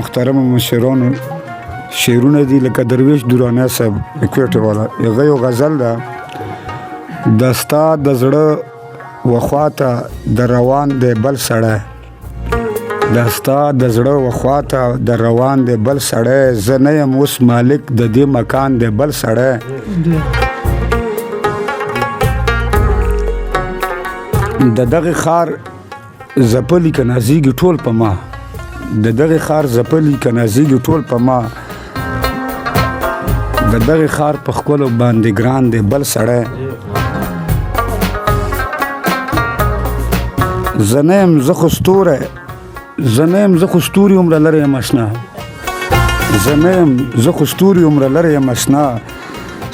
محترم مشرانو شعرونه دي لکه درویش درانیه صاحب اکویټ والا هغه یو غزل ده د ستا د زړه وخواته د روان دی بل سړی د ستا د زړه وخواته د روان دی بل سړی زه نه یم اوس مالک د دې مکان دی بل سړی د دغه ښار ځپلي که نازېږي ټول په ما د دغه ښار ځپلي که نازېږي ټول په ما د دغه ښار په ښکلو باندې ګران دی بل سړی زه نه یم زه خو ستوری زه نه یم زه خو ستوري عمره لرې یم اشنا زه نه یم زه خو ستوري عمره لرې یم اشنا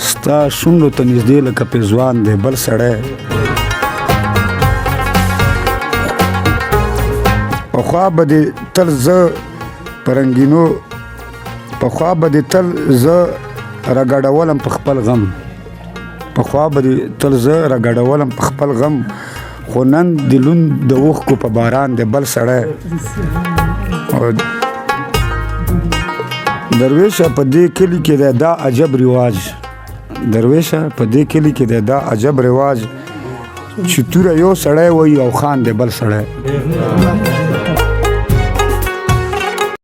ستا شونډو ته نږدې لکه پېزوان دی بل سړی پخوا به دې تل زه په رنګینو پخوا به دې تل زه راګډولم په خپل غم پخوا به دې تل زه راګډولم په خپل غم خو نن د لوند د اوښکو په باران دی بل سړی درویشه په دې کلي کې دی دا عجب رواج درویشه په دې کلي کې دی دا عجب رواج چې توره یو سړی وایي او خان دی بل سړی